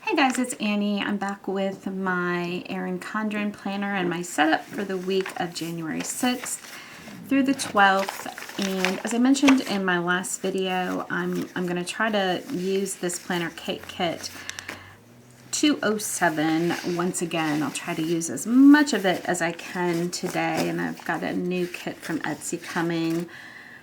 Hey guys, it's Annie. I'm back with my Erin Condren Planner and my setup for the week of January 6th through the 12th. And as I mentioned in my last video, I'm going to try to use this planner cake kit 207 once again. I'll try to use as much of it as I can today, and I've got a new kit from Etsy coming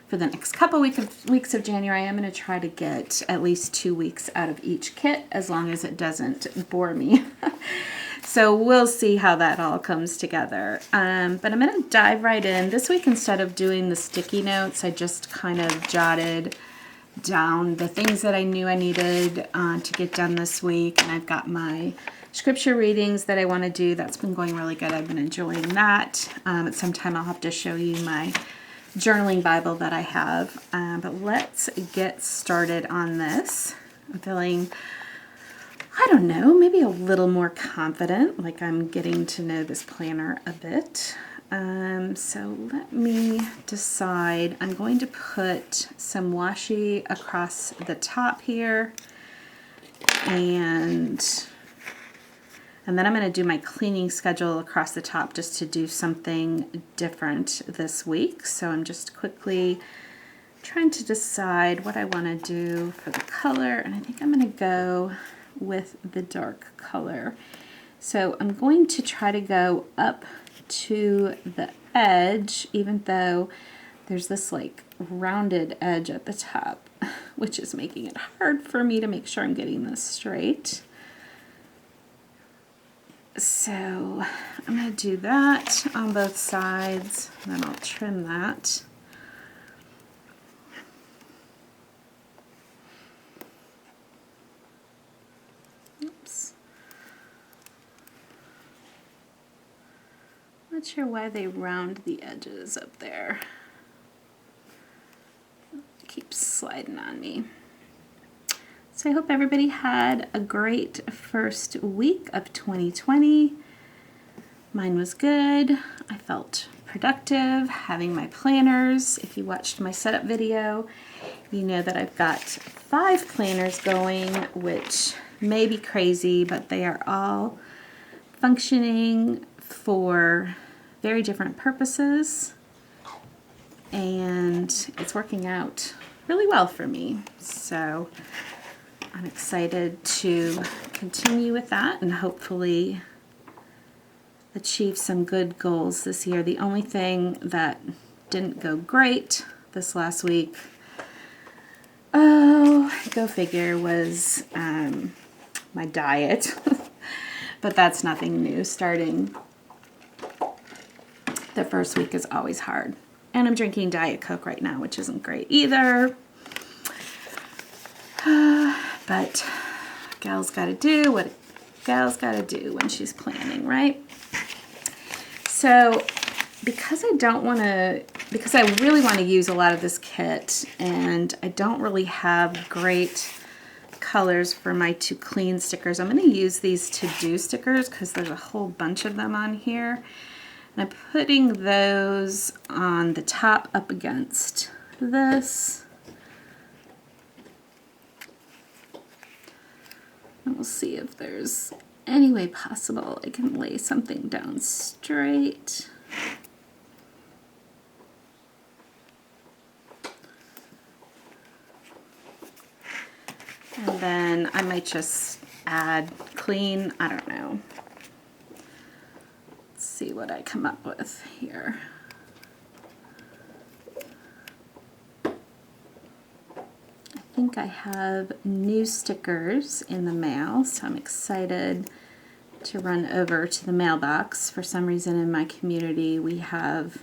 for the next couple weeks of January. I'm going to try to get at least 2 weeks out of each kit, as long as it doesn't bore me. So we'll see how that all comes together. But I'm going to dive right in. This week, instead of doing the sticky notes, I just kind of jotted down the things that I knew I needed to get done this week. And I've got my scripture readings that I want to do. That's been going really good. I've been enjoying that. At some time I'll have to show you my journaling Bible that I have. But let's get started on this. I'm feeling, I don't know, maybe a little more confident, like I'm getting to know this planner a bit. So let me decide. I'm going to put some washi across the top here, and then I'm going to do my cleaning schedule across the top just to do something different this week. So I'm just quickly trying to decide what I want to do for the color, and I think I'm going to go with the dark color. So I'm going to try to go up to the edge, even though there's this like rounded edge at the top, which is making it hard for me to make sure I'm getting this straight. So I'm going to do that on both sides, and then I'll trim that. Oops. Not sure why they round the edges up there. It keeps sliding on me. So I hope everybody had a great first week of 2020. Mine was good. I felt productive having my planners. If you watched my setup video, you know that I've got 5 planners going, which may be crazy, but they are all functioning for very different purposes, and it's working out really well for me. So I'm excited to continue with that and hopefully achieve some good goals this year. The only thing that didn't go great this last week, oh, go figure, was my diet. But that's nothing new. Starting the first week is always hard. And I'm drinking Diet Coke right now, which isn't great either. But gal's got to do what gal's got to do when she's planning, right? So because I really want to use a lot of this kit, and I don't really have great colors for my to clean stickers, I'm going to use these to do stickers because there's a whole bunch of them on here. And I'm putting those on the top up against this. And we'll see if there's any way possible I can lay something down straight. And then I might just add clean, I don't know. Let's see what I come up with here. I think I have new stickers in the mail, so I'm excited to run over to the mailbox. For some reason in my community we have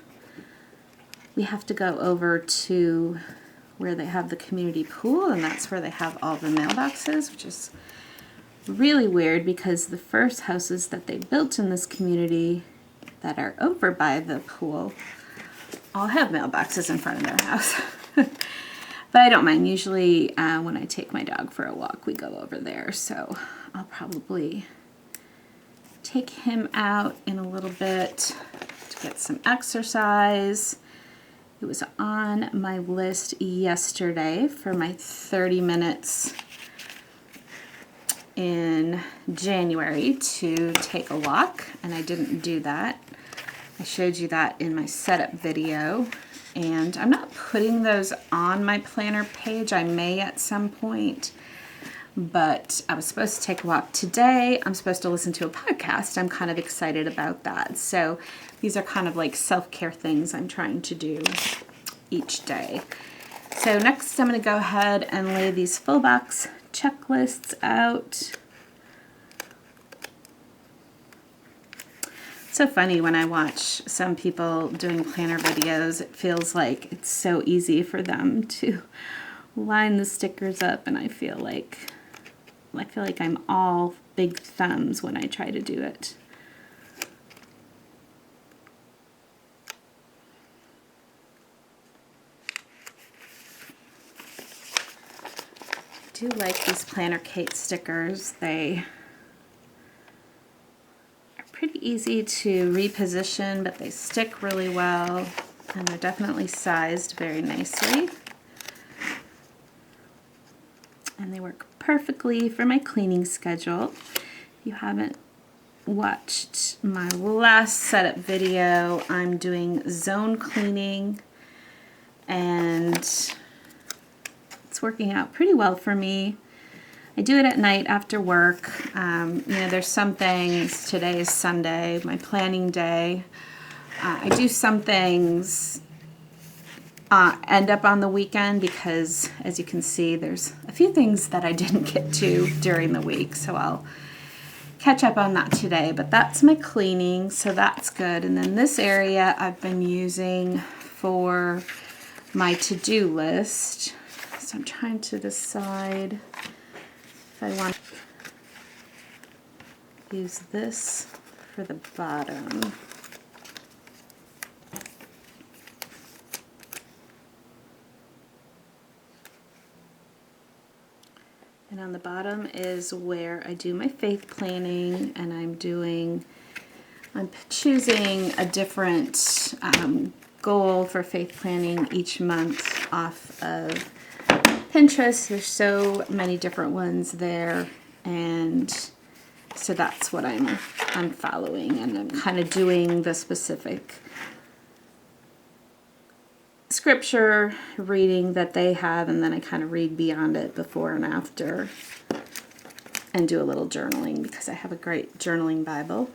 to go over to where they have the community pool, and that's where they have all the mailboxes, which is really weird because the first houses that they built in this community that are over by the pool all have mailboxes in front of their house. But I don't mind. Usually when I take my dog for a walk, we go over there. So I'll probably take him out in a little bit to get some exercise. It was on my list yesterday for my 30 minutes in January to take a walk, and I didn't do that. I showed you that in my setup video, and I'm not putting those on my planner page. I may at some point, but I was supposed to take a walk today. I'm supposed to listen to a podcast. I'm kind of excited about that. So these are kind of like self-care things I'm trying to do each day. So next I'm going to go ahead and lay these full box checklists out. It's so funny when I watch some people doing planner videos, it feels like it's so easy for them to line the stickers up, and I feel like I'm all big thumbs when I try to do it. I do like these Planner Kate stickers. They are pretty easy to reposition, but they stick really well, and they're definitely sized very nicely. And they work perfectly for my cleaning schedule. If you haven't watched my last setup video, I'm doing zone cleaning, and it's working out pretty well for me. I do it at night after work. You know, there's some things, today is Sunday, my planning day. I do some things end up on the weekend because, as you can see, there's a few things that I didn't get to during the week, so I'll catch up on that today. But that's my cleaning, so that's good. And then this area I've been using for my to-do list. So I'm trying to decide if I want to use this for the bottom. And on the bottom is where I do my faith planning, and I'm choosing a different goal for faith planning each month off of Pinterest. There's so many different ones there, and so that's what I'm following, and I'm kind of doing the specific scripture reading that they have, and then I kind of read beyond it before and after and do a little journaling because I have a great journaling Bible.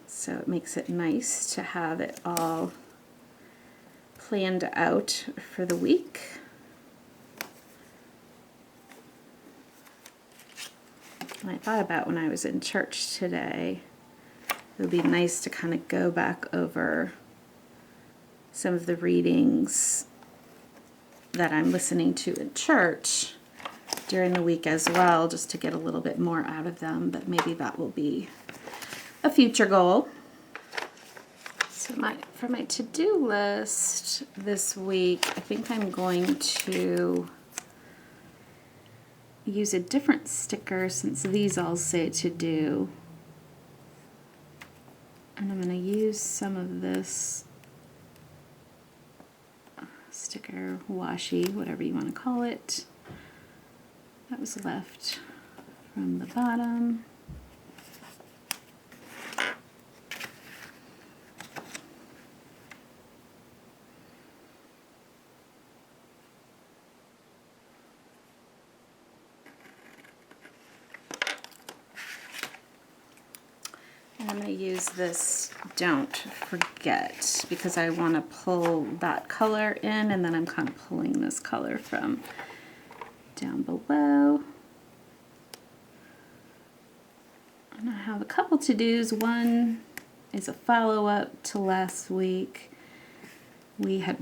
So it makes it nice to have it all planned out for the week. And I thought about when I was in church today, it would be nice to kind of go back over some of the readings that I'm listening to in church during the week as well, just to get a little bit more out of them, but maybe that will be a future goal. So for my to-do list this week, I think I'm going to use a different sticker since these all say to do. And I'm going to use some of this sticker washi, whatever you want to call it, that was left from the bottom. And I'm going to use this Don't Forget because I want to pull that color in, and then I'm kind of pulling this color from down below. And I have a couple to-dos. One is a follow-up to last week. We had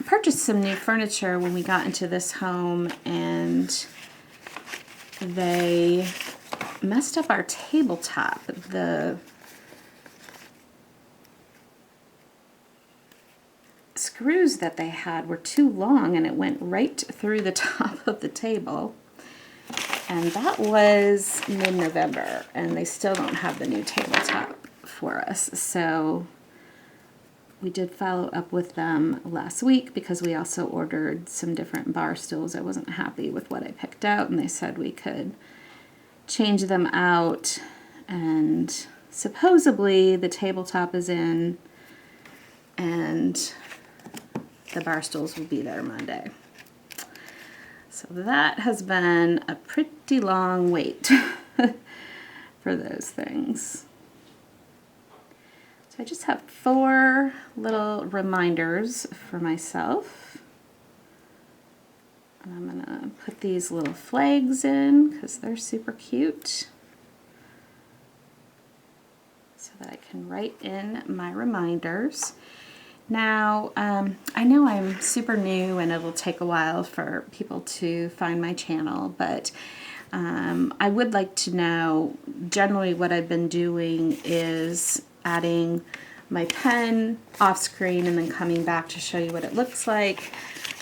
purchased some new furniture when we got into this home, and they messed up our tabletop. The screws that they had were too long, and it went right through the top of the table. And that was mid-November, and they still don't have the new tabletop for us. So we did follow up with them last week because we also ordered some different bar stools. I wasn't happy with what I picked out, and they said we could change them out, and supposedly the tabletop is in and the bar stools will be there Monday. So that has been a pretty long wait for those things. So I just have 4 little reminders for myself. And I'm gonna put these little flags in because they're super cute, so that I can write in my reminders. Now, I know I'm super new and it'll take a while for people to find my channel, but I would like to know, generally what I've been doing is adding my pen off screen and then coming back to show you what it looks like.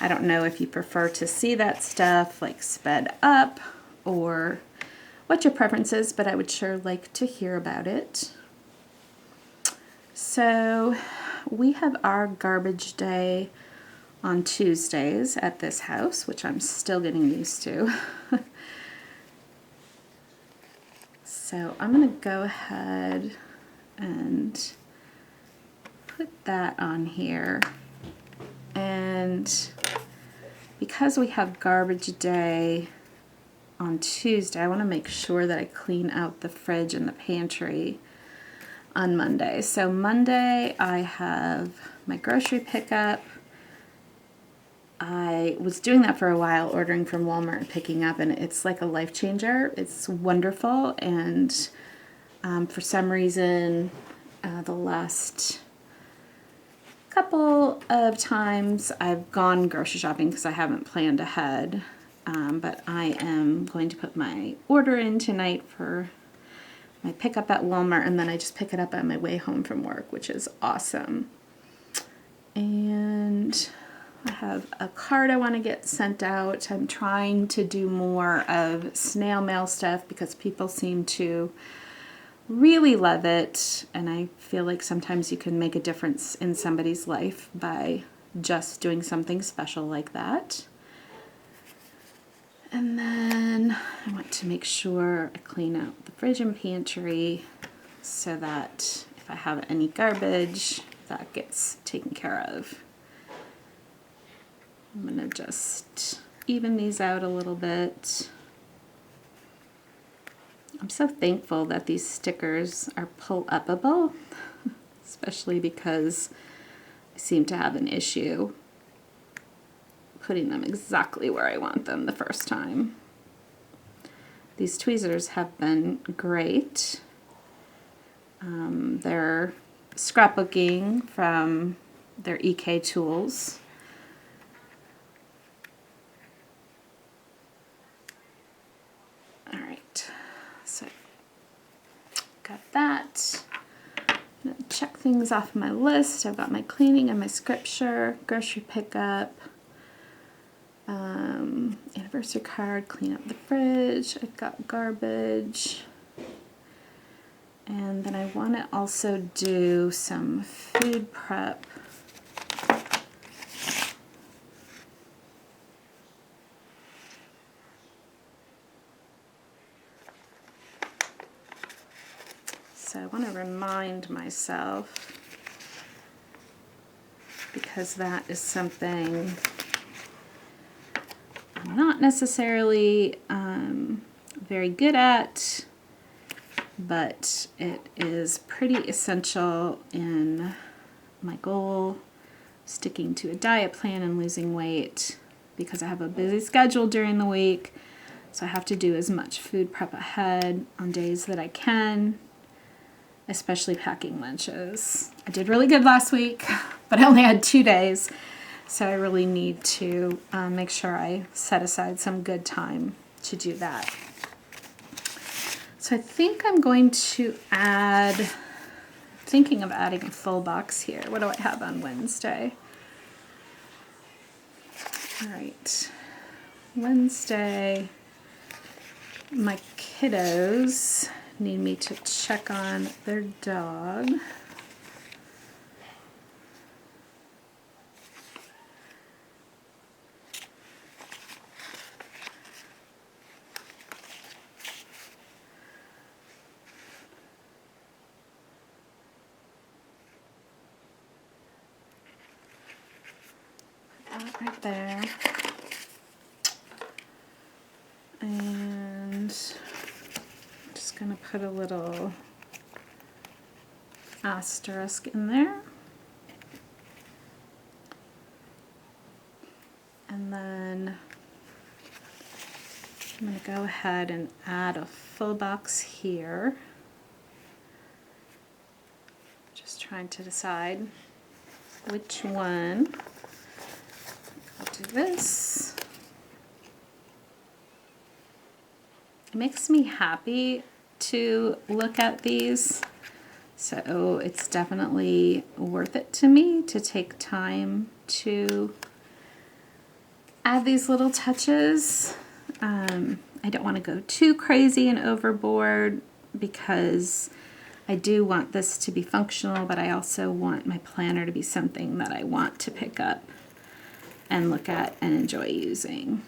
I don't know if you prefer to see that stuff like sped up or what your preference is, but I would sure like to hear about it. So we have our garbage day on Tuesdays at this house, which I'm still getting used to. So I'm going to go ahead and put that on here. And because we have garbage day on Tuesday, I want to make sure that I clean out the fridge and the pantry on Monday. So Monday I have my grocery pickup. I was doing that for a while, ordering from Walmart and picking up, and it's like a life changer. It's wonderful, and for some reason the last couple of times I've gone grocery shopping because I haven't planned ahead, but I am going to put my order in tonight for my pickup at Walmart, and then I just pick it up on my way home from work, which is awesome. And I have a card I want to get sent out. I'm trying to do more of snail mail stuff because people seem to really love it, and I feel like sometimes you can make a difference in somebody's life by just doing something special like that. And then I want to make sure I clean out the fridge and pantry so that if I have any garbage, that gets taken care of. I'm going to just even these out a little bit. I'm so thankful that these stickers are pull-upable, especially because I seem to have an issue putting them exactly where I want them the first time. These tweezers have been great. They're scrapbooking from their EK tools. All right, so got that. I'm gonna check things off my list. I've got my cleaning and my scripture, grocery pickup, anniversary card, clean up the fridge. I've got garbage. And then I want to also do some food prep. So I want to remind myself, because that is something I'm not necessarily very good at, but it is pretty essential in my goal, sticking to a diet plan and losing weight, because I have a busy schedule during the week, so I have to do as much food prep ahead on days that I can, especially packing lunches. I did really good last week, but I only had 2 days, so I really need to make sure I set aside some good time to do that. So I think I'm going to thinking of adding a full box here. What do I have on Wednesday? All right, Wednesday, my kiddos need me to check on their dog. that right there. And I'm just going to put a little asterisk in there. And then I'm going to go ahead and add a full box here. Just trying to decide which one. I'll do this. It makes me happy to look at these, so it's definitely worth it to me to take time to add these little touches. I don't want to go too crazy and overboard because I do want this to be functional, but I also want my planner to be something that I want to pick up and look at and enjoy using.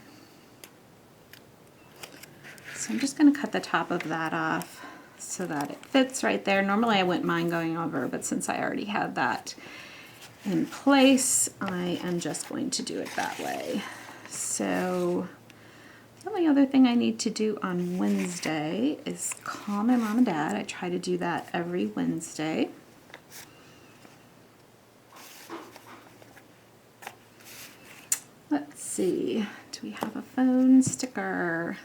So I'm just going to cut the top of that off so that it fits right there. Normally I wouldn't mind going over, but since I already had that in place, I am just going to do it that way. So the only other thing I need to do on Wednesday is call my mom and dad. I try to do that every Wednesday. Let's see, do we have a phone sticker?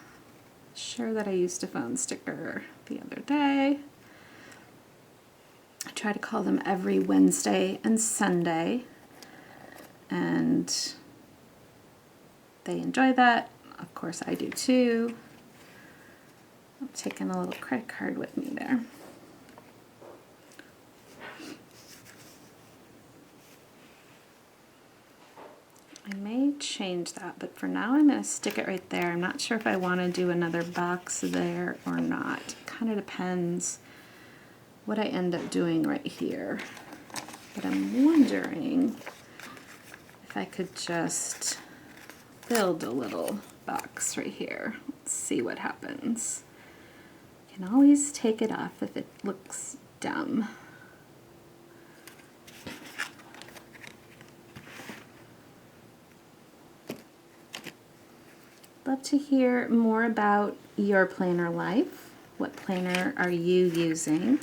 Sure that I used a phone sticker the other day. I try to call them every Wednesday and Sunday, and they enjoy that. Of course I do too. I'm taking a little credit card with me there. I may change that, but for now I'm going to stick it right there. I'm not sure if I want to do another box there or not. It kind of depends what I end up doing right here. But I'm wondering if I could just build a little box right here. Let's see what happens. You can always take it off if it looks dumb. Love to hear more about your planner life. What planner are you using?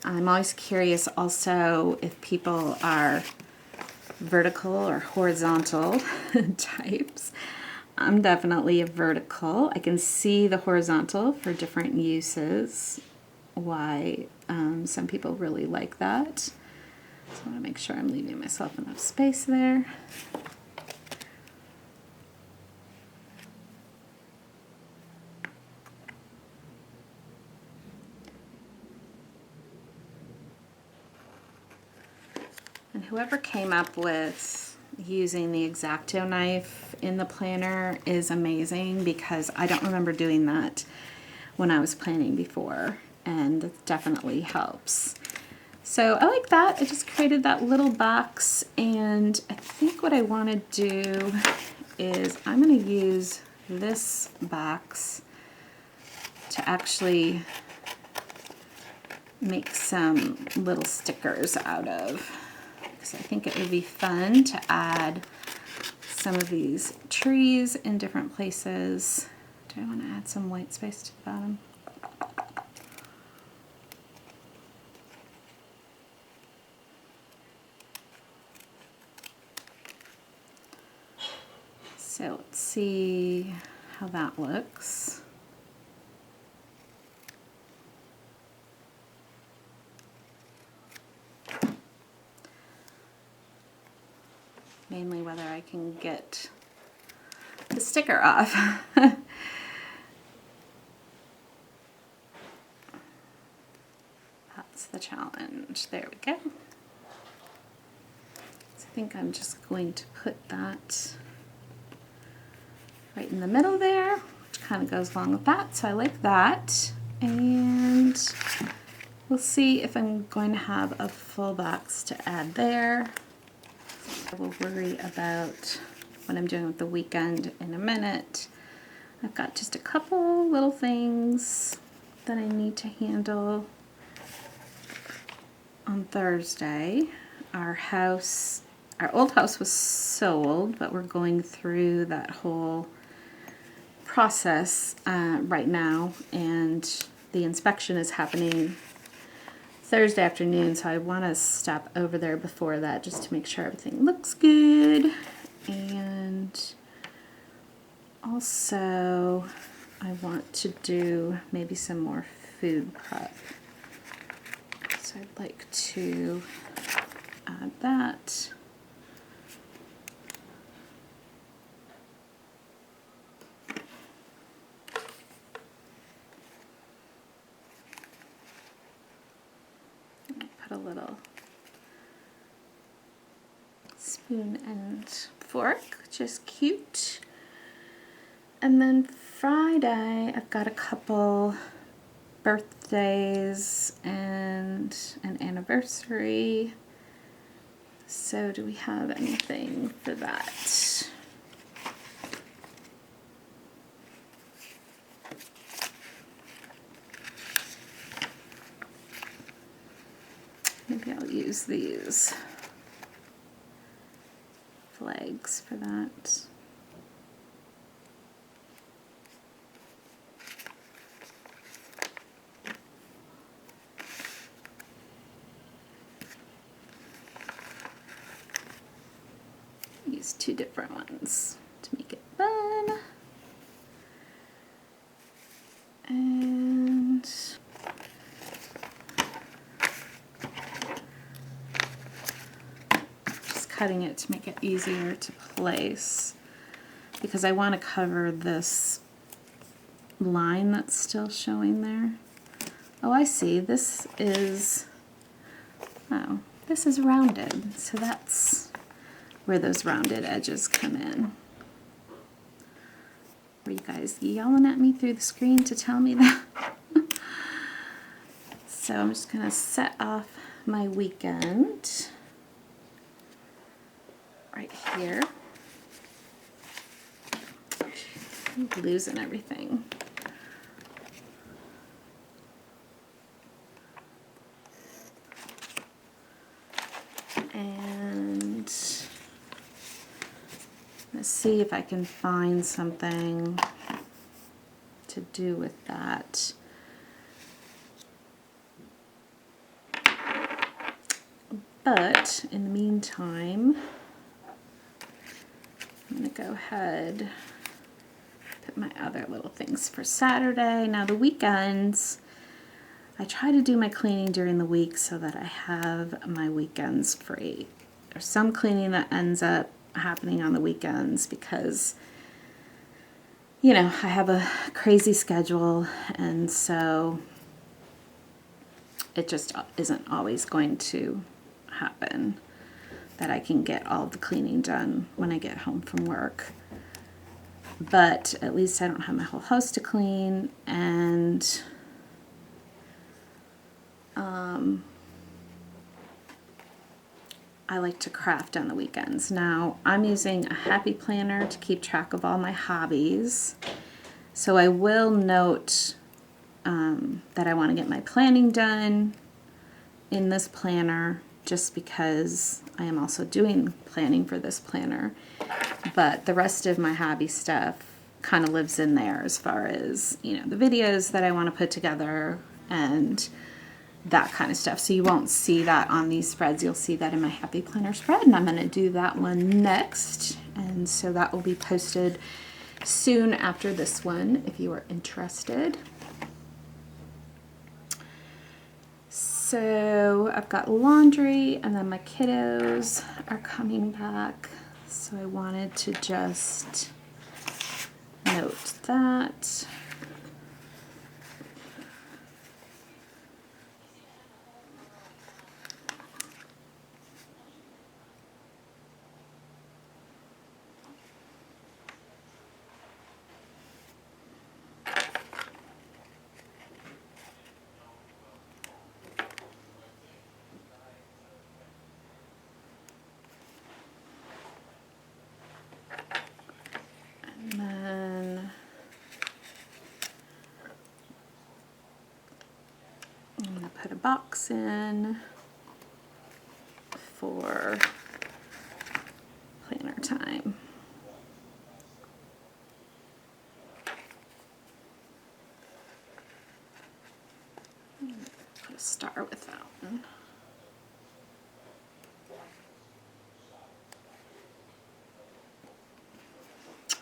I'm always curious also if people are vertical or horizontal types. I'm definitely a vertical. I can see the horizontal for different uses, why some people really like that. So I want to make sure I'm leaving myself enough space there. And whoever came up with using the X-Acto knife in the planner is amazing, because I don't remember doing that when I was planning before, and it definitely helps. So I like that. I just created that little box, and I think what I want to do is I'm going to use this box to actually make some little stickers out of. I think it would be fun to add some of these trees in different places. Do I want to add some white space to the bottom? So let's see how that looks. Mainly whether I can get the sticker off. That's the challenge. There we go. So I think I'm just going to put that right in the middle there, which kind of goes along with that. So I like that. And we'll see if I'm going to have a full box to add there. I will worry about what I'm doing with the weekend in a minute. I've got just a couple little things that I need to handle on Thursday. Our house our old house was sold, but we're going through that whole process right now, and the inspection is happening Thursday afternoon, so I want to stop over there before that just to make sure everything looks good. And also I want to do maybe some more food prep. So I'd like to add that. Put a little spoon and fork, which is cute. And then Friday, I've got a couple birthdays and an anniversary. So do we have anything for that? Maybe I'll use these flags for that. Use two different ones to make it fun. And just cutting it to make it easier to place, because I want to cover this line that's still showing there. Oh, I see. This is, oh, this is rounded, so that's where those rounded edges come in. Were you guys yelling at me through the screen to tell me that? So I'm just going to set off my weekend right here. I'm losing everything. And let's see if I can find something to do with that. But in the meantime, I'm going to go ahead, put my other little things for Saturday. Now the weekends, I try to do my cleaning during the week so that I have my weekends free. There's some cleaning that ends up happening on the weekends because, you know, I have a crazy schedule, and so it just isn't always going to happen that I can get all the cleaning done when I get home from work. But at least I don't have my whole house to clean, and I like to craft on the weekends. Now, I'm using a happy planner to keep track of all my hobbies. So I will note that I want to get my planning done in this planner, just because I am also doing planning for this planner. But the rest of my hobby stuff kind of lives in there, as far as, you know, the videos that I want to put together and that kind of stuff. So you won't see that on these spreads. You'll see that in my happy planner spread, and I'm going to do that one next. And so that will be posted soon after this one if you are interested. So I've got laundry, and then my kiddos are coming back. So I wanted to just note that. And then I'm going to put a box in for star with that one.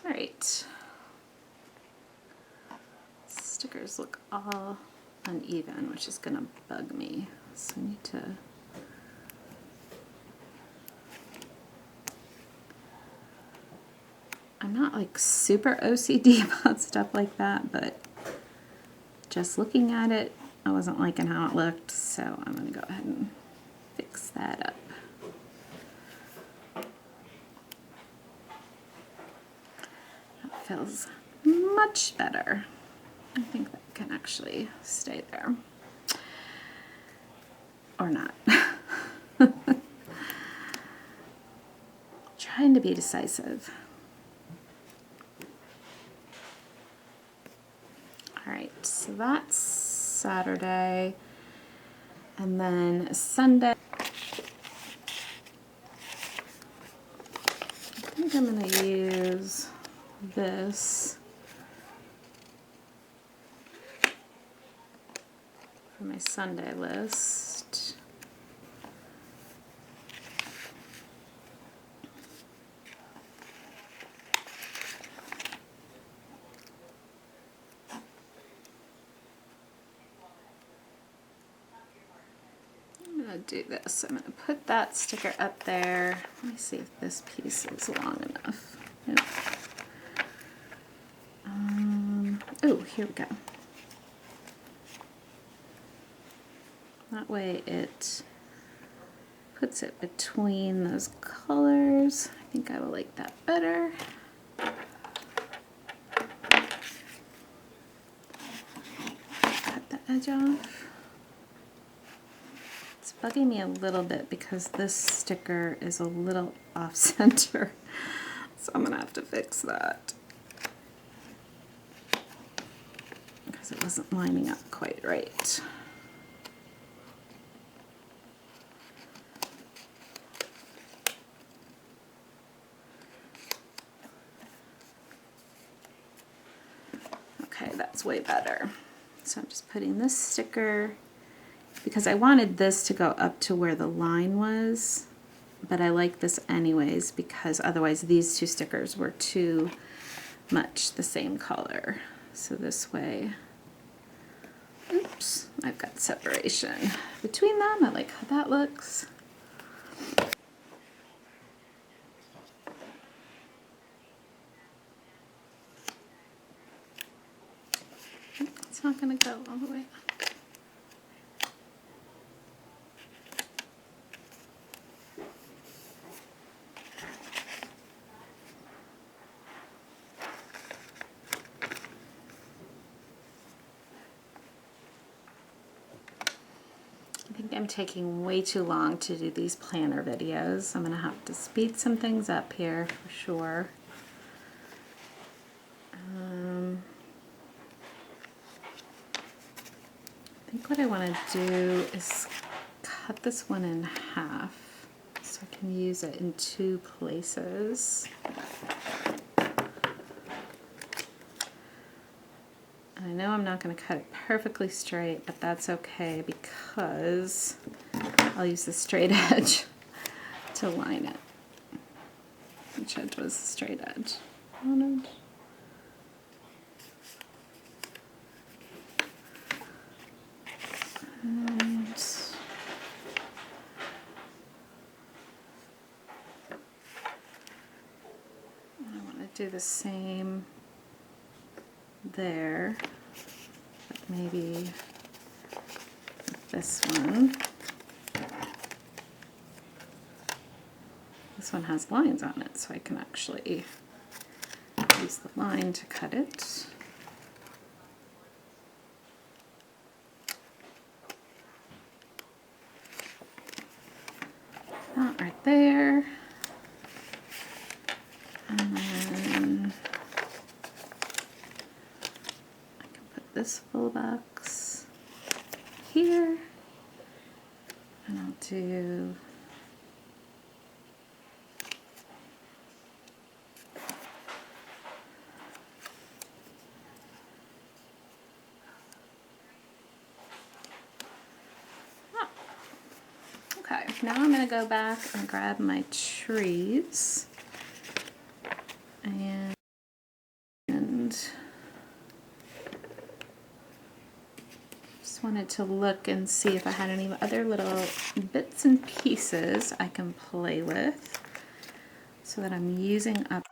All right. Stickers look all uneven, which is gonna bug me. So I need to I'm not like super OCD about stuff like that, but just looking at it, I wasn't liking how it looked, so I'm gonna go ahead and fix that up. That feels much better. I think that can actually stay there. Or not. Trying to be decisive. All right, so that's Saturday. And then Sunday, I think I'm gonna use this for my Sunday list. I'm gonna do this. I'm gonna put that sticker up there. Let me see if this piece is long enough. Nope. Oh, here we go. That way it puts it between those colors. I think I will like that better. Cut the edge off. It's bugging me a little bit because this sticker is a little off center. So I'm gonna have to fix that. Because it wasn't lining up quite right. Okay, that's way better. So I'm just putting this sticker, because I wanted this to go up to where the line was, but I like this anyways because otherwise these two stickers were too much the same color. So this way, oops, I've got separation between them. I like how that looks. It's not gonna go all the way up. I think I'm taking way too long to do these planner videos. I'm gonna have to speed some things up here for sure. I think what I want to do is cut this one in half so I can use it in two places. And I know I'm not going to cut it perfectly straight, but that's okay because I'll use the straight edge to line it. Which edge was the straight edge? One edge. And I want to do the same there, but maybe this one. This one has lines on it, so I can actually use the line to cut it. That right there. And then I can put this full box here. And I'll do now I'm going to go back and grab my trees. And just wanted to look and see if I had any other little bits and pieces I can play with so that I'm using up.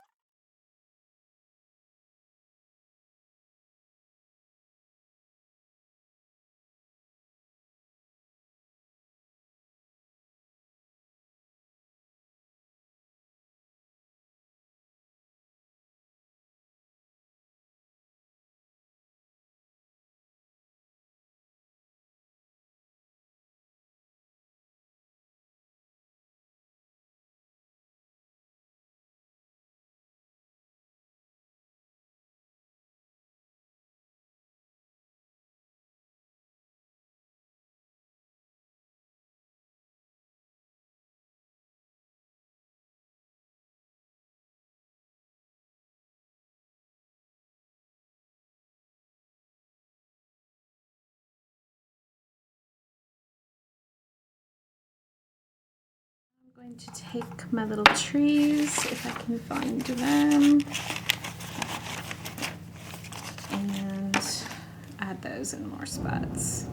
I'm going to take my little trees, if I can find them, and add those in more spots.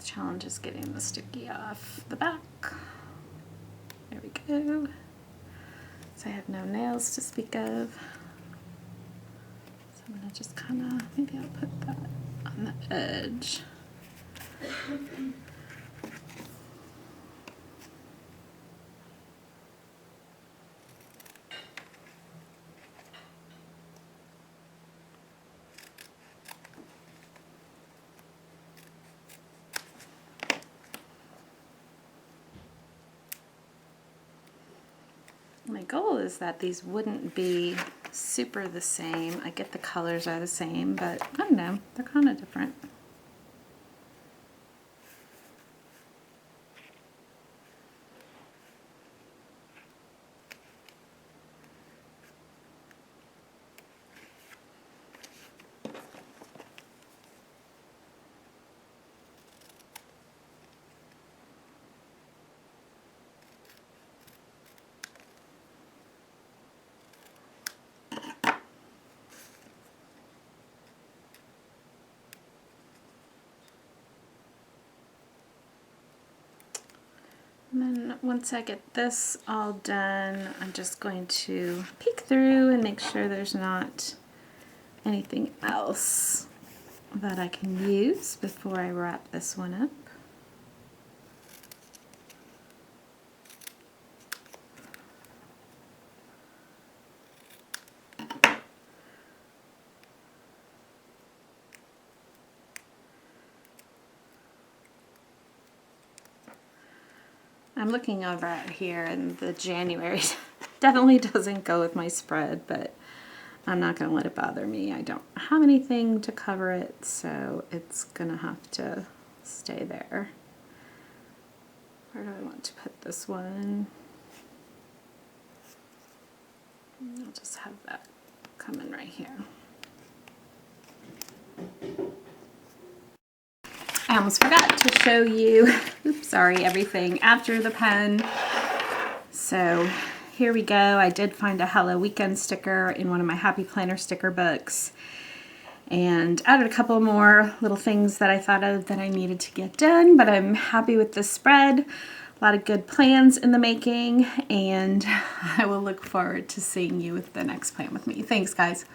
Challenge is getting the sticky off the back. There we go. So I have no nails to speak of. So I'm gonna just kind of, maybe I'll put that on the edge. My goal is that these wouldn't be super the same. I get the colors are the same, but I don't know, they're kind of different. And then once I get this all done, I'm just going to peek through and make sure there's not anything else that I can use before I wrap this one up. I'm looking over at here and the January definitely doesn't go with my spread, but I'm not going to let it bother me. I don't have anything to cover it, so it's going to have to stay there. Where do I want to put this one? I'll just have that come in right here. I almost forgot to show you, oops, sorry, everything after the pen. So here we go. I did find a Hello Weekend sticker in one of my Happy Planner sticker books and added a couple more little things that I thought of that I needed to get done, but I'm happy with this spread. A lot of good plans in the making, and I will look forward to seeing you with the next plan with me. Thanks, guys.